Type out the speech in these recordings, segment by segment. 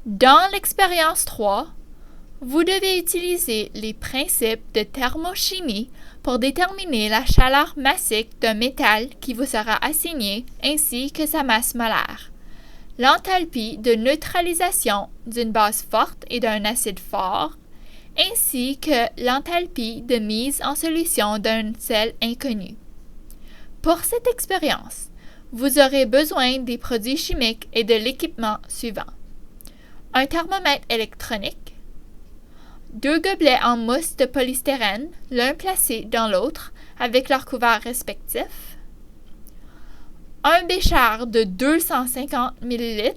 Dans l'expérience 3, vous devez utiliser les principes de thermochimie pour déterminer la chaleur massique d'un métal qui vous sera assigné ainsi que sa masse molaire, l'enthalpie de neutralisation d'une base forte et d'un acide fort, ainsi que l'enthalpie de mise en solution d'un sel inconnu. Pour cette expérience, vous aurez besoin des produits chimiques et de l'équipement suivant: un thermomètre électronique, 2 gobelets en mousse de polystyrène, l'un placé dans l'autre avec leurs couverts respectifs, un bécher de 250 ml,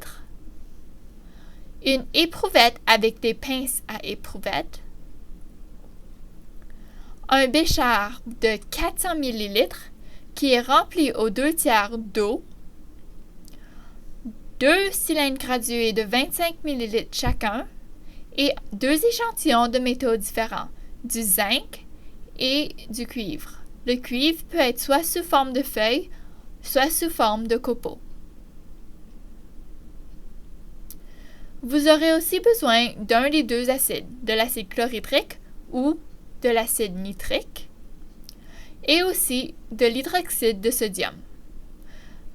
une éprouvette avec des pinces à éprouvette, un bécher de 400 ml qui est rempli aux 2/3 d'eau, 2 cylindres gradués de 25 ml chacun et 2 échantillons de métaux différents, du zinc et du cuivre. Le cuivre peut être soit sous forme de feuilles, soit sous forme de copeaux. Vous aurez aussi besoin d'un des 2 acides, de l'acide chlorhydrique ou de l'acide nitrique, et aussi de l'hydroxyde de sodium.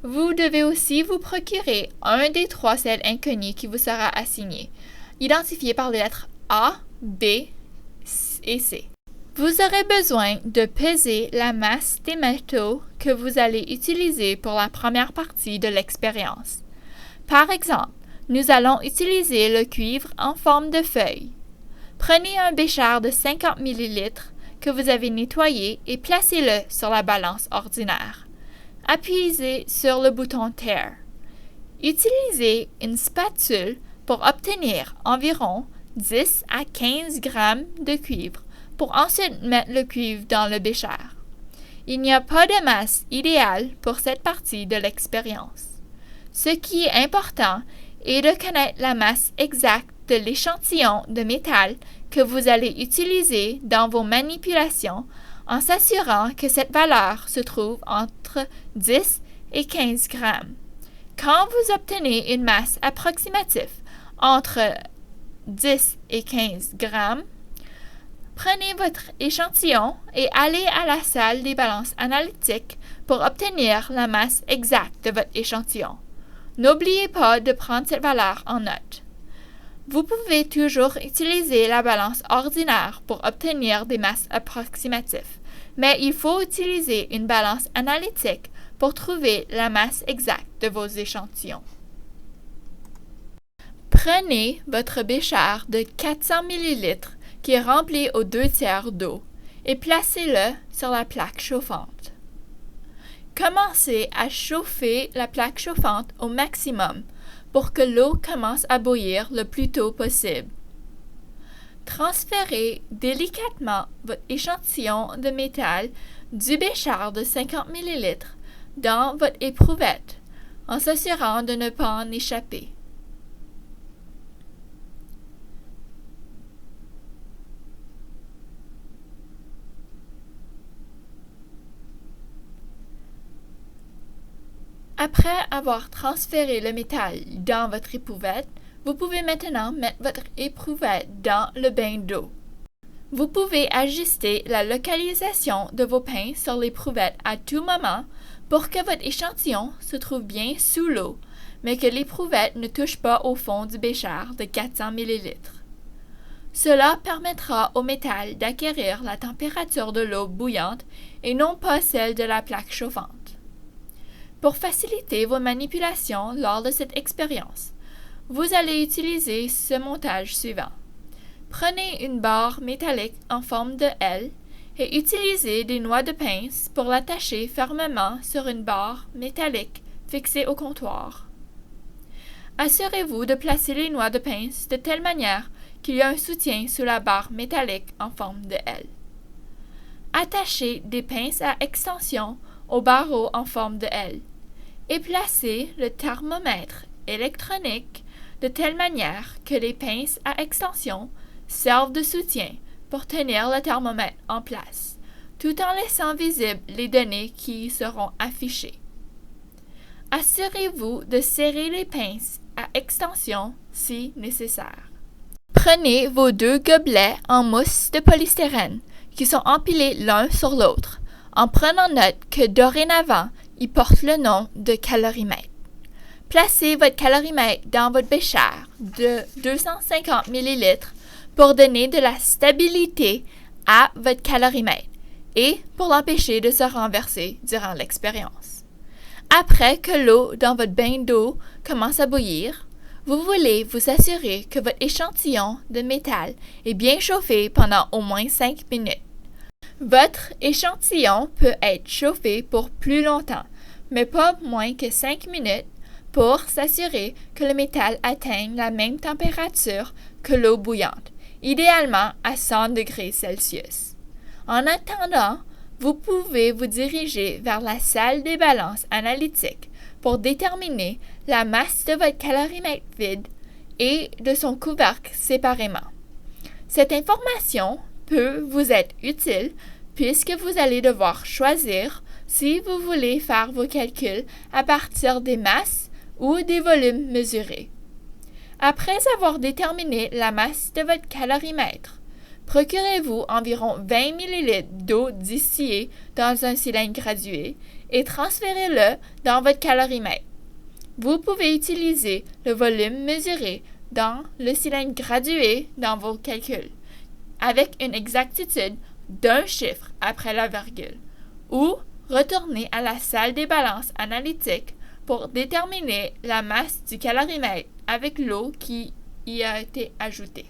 Vous devez aussi vous procurer un des 3 sels inconnus qui vous sera assigné, identifié par les lettres A, B et C. Vous aurez besoin de peser la masse des métaux que vous allez utiliser pour la première partie de l'expérience. Par exemple, nous allons utiliser le cuivre en forme de feuille. Prenez un bécher de 50 ml que vous avez nettoyé et placez-le sur la balance ordinaire. Appuyez sur le bouton Tare. Utilisez une spatule pour obtenir environ 10 à 15 grammes de cuivre pour ensuite mettre le cuivre dans le bécher. Il n'y a pas de masse idéale pour cette partie de l'expérience. Ce qui est important est de connaître la masse exacte de l'échantillon de métal que vous allez utiliser dans vos manipulations en s'assurant que cette valeur se trouve entre 10 et 15 grammes. Quand vous obtenez une masse approximative entre 10 et 15 grammes, prenez votre échantillon et allez à la salle des balances analytiques pour obtenir la masse exacte de votre échantillon. N'oubliez pas de prendre cette valeur en note. Vous pouvez toujours utiliser la balance ordinaire pour obtenir des masses approximatives, mais il faut utiliser une balance analytique pour trouver la masse exacte de vos échantillons. Prenez votre bécher de 400 ml qui est rempli aux 2/3 d'eau et placez-le sur la plaque chauffante. Commencez à chauffer la plaque chauffante au maximum pour que l'eau commence à bouillir le plus tôt possible. Transférez délicatement votre échantillon de métal du bécher de 50 ml dans votre éprouvette en s'assurant de ne pas en échapper. Après avoir transféré le métal dans votre éprouvette, vous pouvez maintenant mettre votre éprouvette dans le bain d'eau. Vous pouvez ajuster la localisation de vos pinces sur l'éprouvette à tout moment pour que votre échantillon se trouve bien sous l'eau, mais que l'éprouvette ne touche pas au fond du bécher de 400 ml. Cela permettra au métal d'acquérir la température de l'eau bouillante et non pas celle de la plaque chauffante. Pour faciliter vos manipulations lors de cette expérience, vous allez utiliser ce montage suivant. Prenez une barre métallique en forme de L et utilisez des noix de pince pour l'attacher fermement sur une barre métallique fixée au comptoir. Assurez-vous de placer les noix de pince de telle manière qu'il y a un soutien sous la barre métallique en forme de L. Attachez des pinces à extension au barreau en forme de L et placez le thermomètre électronique de telle manière que les pinces à extension servent de soutien pour tenir le thermomètre en place, tout en laissant visibles les données qui y seront affichées. Assurez-vous de serrer les pinces à extension si nécessaire. Prenez vos 2 gobelets en mousse de polystyrène qui sont empilés l'un sur l'autre, en prenant note que dorénavant, ils portent le nom de calorimètre. Placez votre calorimètre dans votre bécher de 250 ml pour donner de la stabilité à votre calorimètre et pour l'empêcher de se renverser durant l'expérience. Après que l'eau dans votre bain d'eau commence à bouillir, vous voulez vous assurer que votre échantillon de métal est bien chauffé pendant au moins 5 minutes. Votre échantillon peut être chauffé pour plus longtemps, mais pas moins que 5 minutes pour s'assurer que le métal atteigne la même température que l'eau bouillante, idéalement à 100 degrés Celsius. En attendant, vous pouvez vous diriger vers la salle des balances analytiques pour déterminer la masse de votre calorimètre vide et de son couvercle séparément. Cette information peut vous être utile puisque vous allez devoir choisir si vous voulez faire vos calculs à partir des masses ou des volumes mesurés. Après avoir déterminé la masse de votre calorimètre, procurez-vous environ 20 ml d'eau distillée dans un cylindre gradué et transférez-le dans votre calorimètre. Vous pouvez utiliser le volume mesuré dans le cylindre gradué dans vos calculs, avec une exactitude d'un chiffre après la virgule, ou retourner à la salle des balances analytiques pour déterminer la masse du calorimètre avec l'eau qui y a été ajoutée.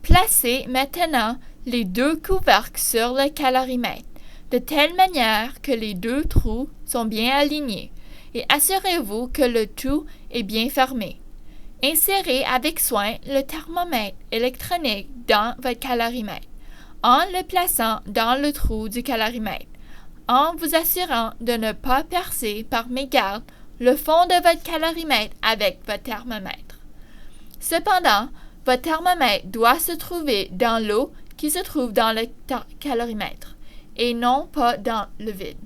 Placez maintenant les 2 couvercles sur le calorimètre, de telle manière que les 2 trous sont bien alignés, et assurez-vous que le tout est bien fermé. Insérez avec soin le thermomètre électronique dans votre calorimètre, en le plaçant dans le trou du calorimètre, en vous assurant de ne pas percer par mégarde le fond de votre calorimètre avec votre thermomètre. Cependant, votre thermomètre doit se trouver dans l'eau qui se trouve dans le calorimètre et non pas dans le vide.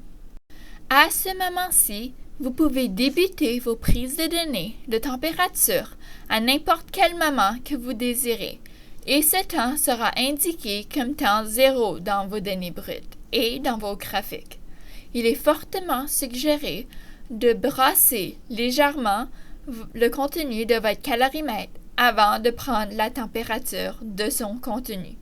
À ce moment-ci, vous pouvez débuter vos prises de données de température à n'importe quel moment que vous désirez et ce temps sera indiqué comme temps 0 dans vos données brutes et dans vos graphiques. Il est fortement suggéré de brasser légèrement le contenu de votre calorimètre avant de prendre la température de son contenu.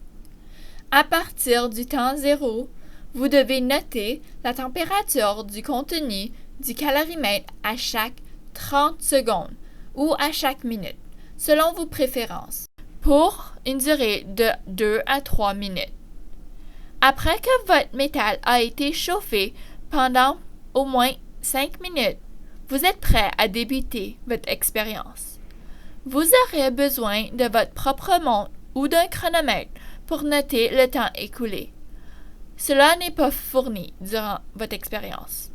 À partir du temps 0, vous devez noter la température du contenu du calorimètre à chaque 30 secondes ou à chaque minute, selon vos préférences, pour une durée de 2 à 3 minutes. Après que votre métal a été chauffé pendant au moins 5 minutes, vous êtes prêt à débuter votre expérience. Vous aurez besoin de votre propre montre ou d'un chronomètre pour noter le temps écoulé. Cela n'est pas fourni durant votre expérience.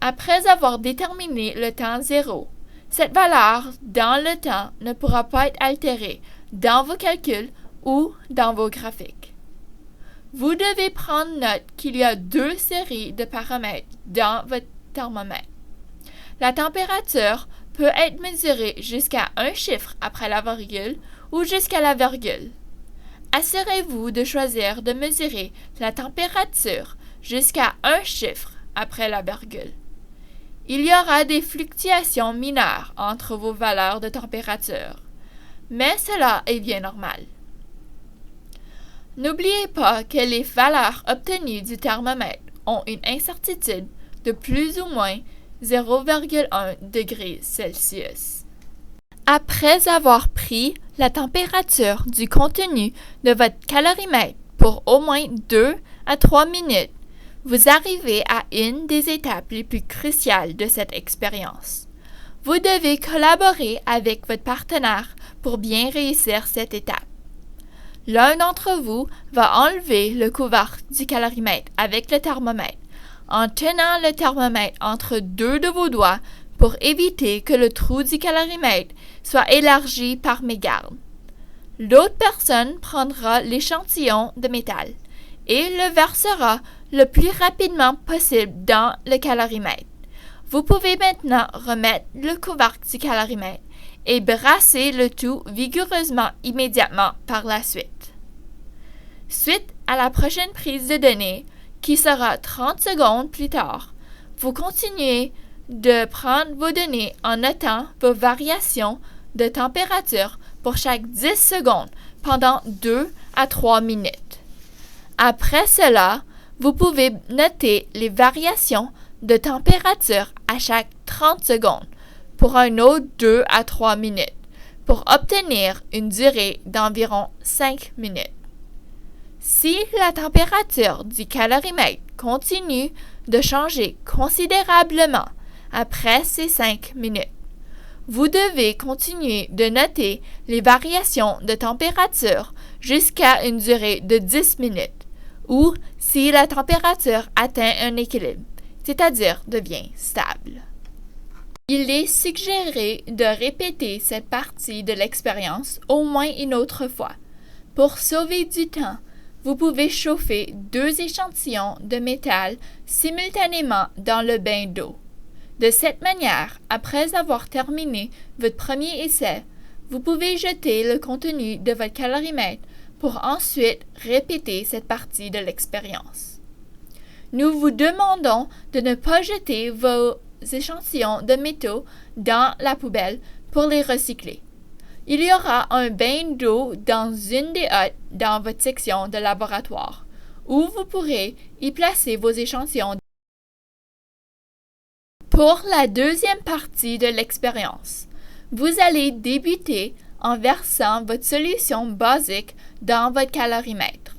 Après avoir déterminé le temps 0, cette valeur dans le temps ne pourra pas être altérée dans vos calculs ou dans vos graphiques. Vous devez prendre note qu'il y a 2 séries de paramètres dans votre thermomètre. La température peut être mesurée jusqu'à un chiffre après la virgule ou jusqu'à la virgule. Assurez-vous de choisir de mesurer la température jusqu'à un chiffre après la virgule. Il y aura des fluctuations mineures entre vos valeurs de température, mais cela est bien normal. N'oubliez pas que les valeurs obtenues du thermomètre ont une incertitude de plus ou moins 0,1 degré Celsius. Après avoir pris la température du contenu de votre calorimètre pour au moins 2 à 3 minutes, vous arrivez à une des étapes les plus cruciales de cette expérience. Vous devez collaborer avec votre partenaire pour bien réussir cette étape. L'un d'entre vous va enlever le couvercle du calorimètre avec le thermomètre en tenant le thermomètre entre 2 de vos doigts pour éviter que le trou du calorimètre soit élargi par mégarde. L'autre personne prendra l'échantillon de métal et le versera le plus rapidement possible dans le calorimètre. Vous pouvez maintenant remettre le couvercle du calorimètre et brassez le tout vigoureusement immédiatement par la suite. Suite à la prochaine prise de données, qui sera 30 secondes plus tard, vous continuez de prendre vos données en notant vos variations de température pour chaque 10 secondes pendant 2 à 3 minutes. Après cela, vous pouvez noter les variations de température à chaque 30 secondes pour un autre 2 à 3 minutes pour obtenir une durée d'environ 5 minutes. Si la température du calorimètre continue de changer considérablement après ces 5 minutes, vous devez continuer de noter les variations de température jusqu'à une durée de 10 minutes, ou si la température atteint un équilibre, c'est-à-dire devient stable. Il est suggéré de répéter cette partie de l'expérience au moins une autre fois. Pour sauver du temps, vous pouvez chauffer 2 échantillons de métal simultanément dans le bain d'eau. De cette manière, après avoir terminé votre premier essai, vous pouvez jeter le contenu de votre calorimètre pour ensuite répéter cette partie de l'expérience. Nous vous demandons de ne pas jeter vos échantillons de métaux dans la poubelle pour les recycler. Il y aura un bain d'eau dans une des huttes dans votre section de laboratoire, où vous pourrez y placer vos échantillons. Pour la deuxième partie de l'expérience, vous allez débuter en versant votre solution basique dans votre calorimètre.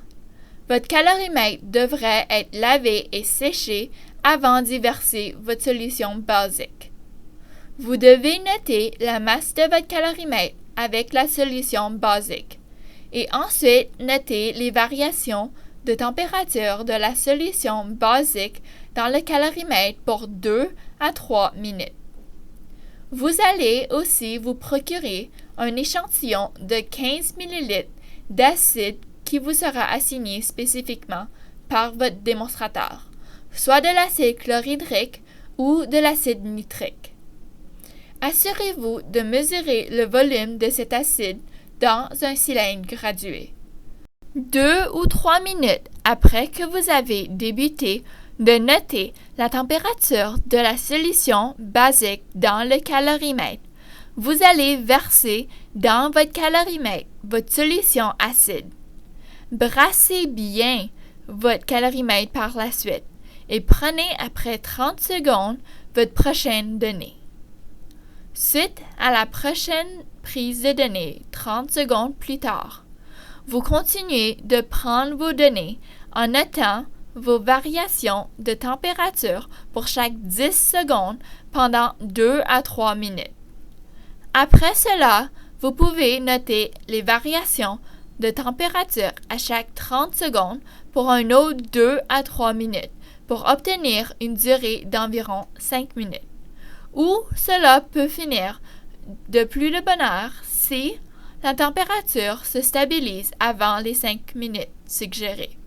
Votre calorimètre devrait être lavé et séché avant d'y verser votre solution basique. Vous devez noter la masse de votre calorimètre avec la solution basique et ensuite noter les variations de température de la solution basique dans le calorimètre pour 2 à 3 minutes. Vous allez aussi vous procurer un échantillon de 15 ml d'acide qui vous sera assigné spécifiquement par votre démonstrateur, soit de l'acide chlorhydrique ou de l'acide nitrique. Assurez-vous de mesurer le volume de cet acide dans un cylindre gradué. 2 ou 3 minutes après que vous avez débuté de noter la température de la solution basique dans le calorimètre, vous allez verser dans votre calorimètre votre solution acide. Brassez bien votre calorimètre par la suite et prenez après 30 secondes votre prochaine donnée. Suite à la prochaine prise de données 30 secondes plus tard, vous continuez de prendre vos données en notant vos variations de température pour chaque 10 secondes pendant 2 à 3 minutes. Après cela, vous pouvez noter les variations de température à chaque 30 secondes pour un autre 2 à 3 minutes pour obtenir une durée d'environ 5 minutes. Ou cela peut finir de plus de bonne heure si la température se stabilise avant les 5 minutes suggérées.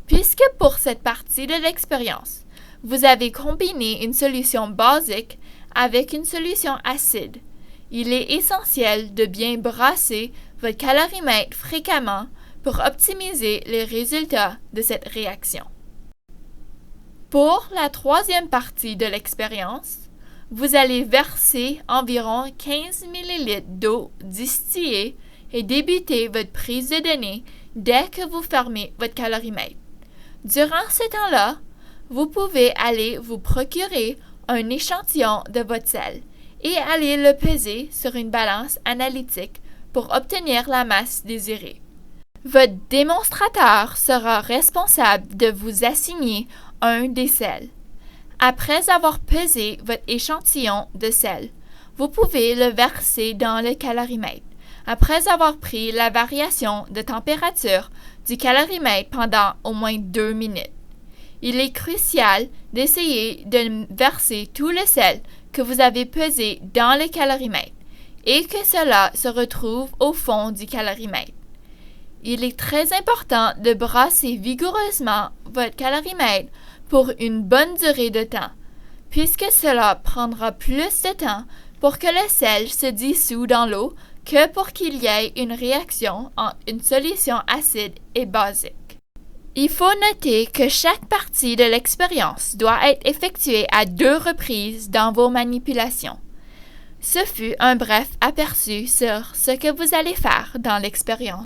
Puisque pour cette partie de l'expérience, vous avez combiné une solution basique avec une solution acide, il est essentiel de bien brasser votre calorimètre fréquemment pour optimiser les résultats de cette réaction. Pour la troisième partie de l'expérience, vous allez verser environ 15 ml d'eau distillée et débuter votre prise de données dès que vous fermez votre calorimètre. Durant ce temps-là, vous pouvez aller vous procurer un échantillon de votre sel et aller le peser sur une balance analytique pour obtenir la masse désirée. Votre démonstrateur sera responsable de vous assigner un des sels. Après avoir pesé votre échantillon de sel, vous pouvez le verser dans le calorimètre. Après avoir pris la variation de température du calorimètre pendant au moins 2 minutes. Il est crucial d'essayer de verser tout le sel que vous avez pesé dans le calorimètre et que cela se retrouve au fond du calorimètre. Il est très important de brasser vigoureusement votre calorimètre pour une bonne durée de temps, puisque cela prendra plus de temps pour que le sel se dissout dans l'eau que pour qu'il y ait une réaction entre une solution acide et basique. Il faut noter que chaque partie de l'expérience doit être effectuée à 2 reprises dans vos manipulations. Ce fut un bref aperçu sur ce que vous allez faire dans l'expérience.